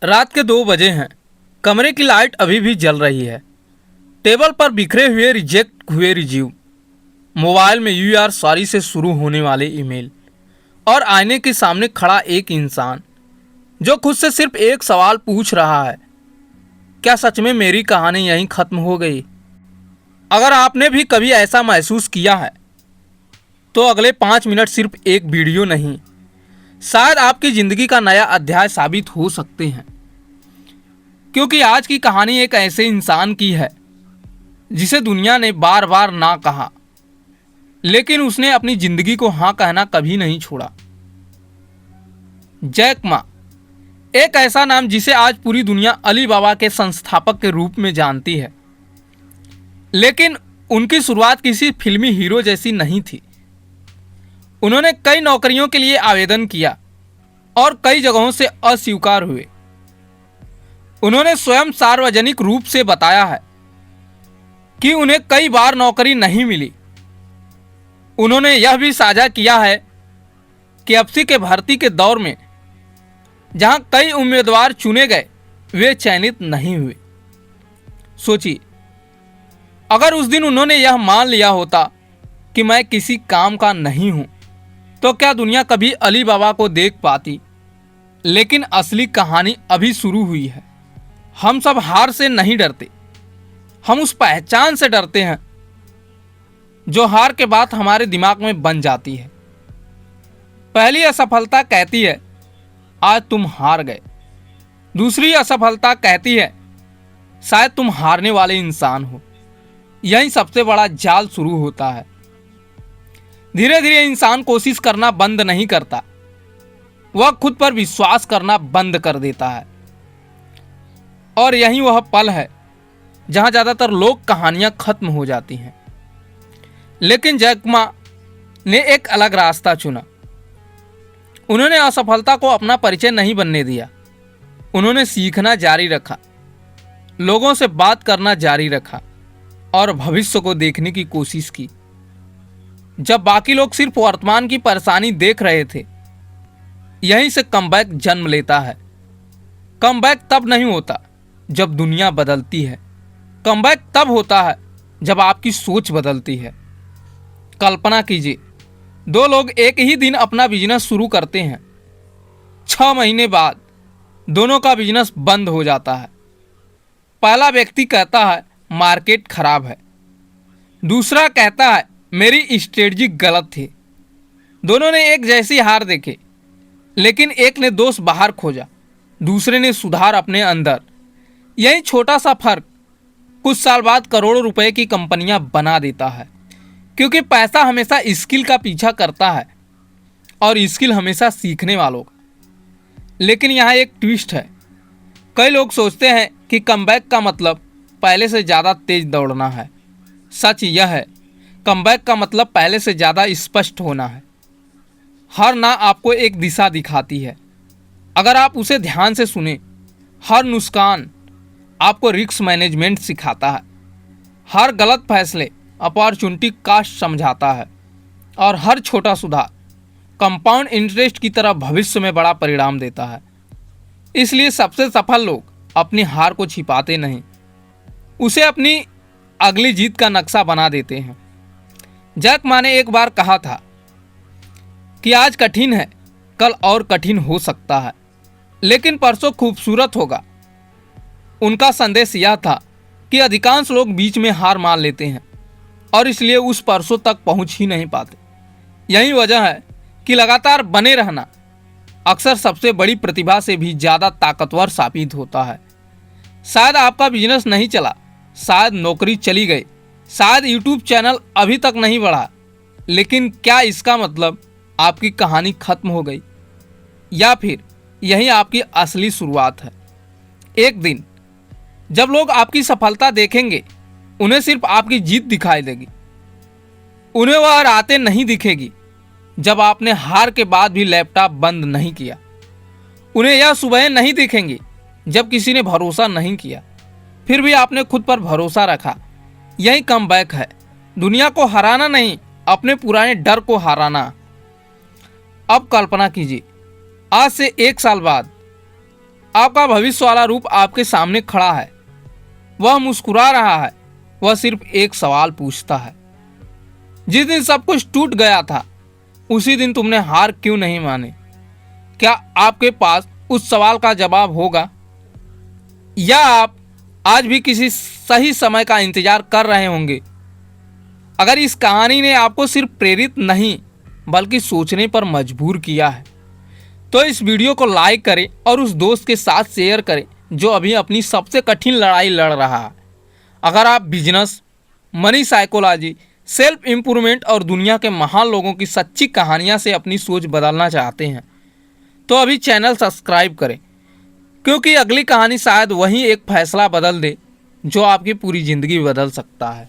रात के 2 बजे हैं। कमरे की लाइट अभी भी जल रही है। टेबल पर बिखरे हुए रिजेक्ट हुए रिज्यूम, मोबाइल में यू आर सॉरी से शुरू होने वाले ईमेल और आईने के सामने खड़ा एक इंसान जो खुद से सिर्फ एक सवाल पूछ रहा है, क्या सच में मेरी कहानी यहीं खत्म हो गई? अगर आपने भी कभी ऐसा महसूस किया है तो अगले 5 मिनट सिर्फ एक वीडियो नहीं, शायद आपकी जिंदगी का नया अध्याय साबित हो सकते हैं। क्योंकि आज की कहानी एक ऐसे इंसान की है जिसे दुनिया ने बार बार ना कहा, लेकिन उसने अपनी जिंदगी को हाँ कहना कभी नहीं छोड़ा। जैक मा, एक ऐसा नाम जिसे आज पूरी दुनिया अली बाबा के संस्थापक के रूप में जानती है, लेकिन उनकी शुरुआत किसी फिल्मी हीरो जैसी नहीं थी। उन्होंने कई नौकरियों के लिए आवेदन किया और कई जगहों से अस्वीकार हुए। उन्होंने स्वयं सार्वजनिक रूप से बताया है कि उन्हें कई बार नौकरी नहीं मिली। उन्होंने यह भी साझा किया है कि एफसी के भर्ती के दौर में जहां कई उम्मीदवार चुने गए, वे चयनित नहीं हुए। सोचिए, अगर उस दिन उन्होंने यह मान लिया होता कि मैं किसी काम का नहीं हूं, तो क्या दुनिया कभी अली बाबा को देख पाती? लेकिन असली कहानी अभी शुरू हुई है। हम सब हार से नहीं डरते, हम उस पहचान से डरते हैं जो हार के बाद हमारे दिमाग में बन जाती है। पहली असफलता कहती है आज तुम हार गए। दूसरी असफलता कहती है शायद तुम हारने वाले इंसान हो। यही सबसे बड़ा जाल शुरू होता है। धीरे धीरे इंसान कोशिश करना बंद नहीं करता, वह खुद पर विश्वास करना बंद कर देता है। और यही वह पल है जहां ज्यादातर लोग कहानियां खत्म हो जाती हैं। लेकिन जैक मा ने एक अलग रास्ता चुना। उन्होंने असफलता को अपना परिचय नहीं बनने दिया। उन्होंने सीखना जारी रखा, लोगों से बात करना जारी रखा और भविष्य को देखने की कोशिश की। जब बाकी लोग सिर्फ वर्तमान की परेशानी देख रहे थे, यहीं से कमबैक जन्म लेता है। कमबैक तब नहीं होता जब दुनिया बदलती है, कमबैक तब होता है जब आपकी सोच बदलती है। कल्पना कीजिए, 2 लोग एक ही दिन अपना बिजनेस शुरू करते हैं। 6 महीने बाद दोनों का बिजनेस बंद हो जाता है। पहला व्यक्ति कहता है मार्केट खराब है, दूसरा कहता है मेरी स्ट्रेटजी गलत थी। दोनों ने एक जैसी हार देखे, लेकिन एक ने दोष बाहर खोजा, दूसरे ने सुधार अपने अंदर। यही छोटा सा फर्क कुछ साल बाद करोड़ों रुपए की कंपनियां बना देता है। क्योंकि पैसा हमेशा स्किल का पीछा करता है और स्किल हमेशा सीखने वालों का। लेकिन यहाँ एक ट्विस्ट है। कई लोग सोचते हैं कि कमबैक का मतलब पहले से ज़्यादा तेज दौड़ना है। सच यह है, कमबैक का मतलब पहले से ज़्यादा स्पष्ट होना है। हर ना आपको एक दिशा दिखाती है, अगर आप उसे ध्यान से सुने। हर नुकसान आपको रिस्क मैनेजमेंट सिखाता है। हर गलत फैसले अपॉर्चुनिटी कॉस्ट समझाता है और हर छोटा सुधार कंपाउंड इंटरेस्ट की तरह भविष्य में बड़ा परिणाम देता है। इसलिए सबसे सफल लोग अपनी हार को छिपाते नहीं, उसे अपनी अगली जीत का नक्शा बना देते हैं। जैक मा ने एक बार कहा था कि आज कठिन है, कल और कठिन हो सकता है, लेकिन परसों खूबसूरत होगा। उनका संदेश यह था कि अधिकांश लोग बीच में हार मान लेते हैं और इसलिए उस परसों तक पहुंच ही नहीं पाते। यही वजह है कि लगातार बने रहना अक्सर सबसे बड़ी प्रतिभा से भी ज़्यादा ताकतवर साबित होता है। शायद आपका बिजनेस नहीं चला, शायद नौकरी चली गई, शायद यूट्यूब चैनल अभी तक नहीं बढ़ा, लेकिन क्या इसका मतलब आपकी कहानी खत्म हो गई? या फिर यही आपकी असली शुरुआत है? एक दिन जब लोग आपकी सफलता देखेंगे, उन्हें सिर्फ आपकी जीत दिखाई देगी। उन्हें वह रातें नहीं दिखेगी जब आपने हार के बाद भी लैपटॉप बंद नहीं किया। उन्हें यह सुबह नहीं दिखेंगी जब किसी ने भरोसा नहीं किया, फिर भी आपने खुद पर भरोसा रखा। यही कमबैक है। दुनिया को हराना नहीं, अपने पुराने डर को हराना। अब कल्पना कीजिए, आज से 1 साल बाद आपका भविष्य वाला रूप आपके सामने खड़ा है। वह मुस्कुरा रहा है। वह सिर्फ एक सवाल पूछता है, जिस दिन सब कुछ टूट गया था उसी दिन तुमने हार क्यों नहीं माने? क्या आपके पास उस सवाल का जवाब होगा, या आप आज भी किसी सही समय का इंतजार कर रहे होंगे? अगर इस कहानी ने आपको सिर्फ प्रेरित नहीं बल्कि सोचने पर मजबूर किया है तो इस वीडियो को लाइक करें और उस दोस्त के साथ शेयर करें जो अभी अपनी सबसे कठिन लड़ाई लड़ रहा है। अगर आप business, money psychology, self improvement और दुनिया के महान लोगों की सच्ची कहानियां से अपनी सोच बदलना चाहते हैं तो अभी चैनल सब्सक्राइब करें, क्योंकि अगली कहानी शायद वही एक फैसला बदल दे जो आपकी पूरी जिंदगी बदल सकता है।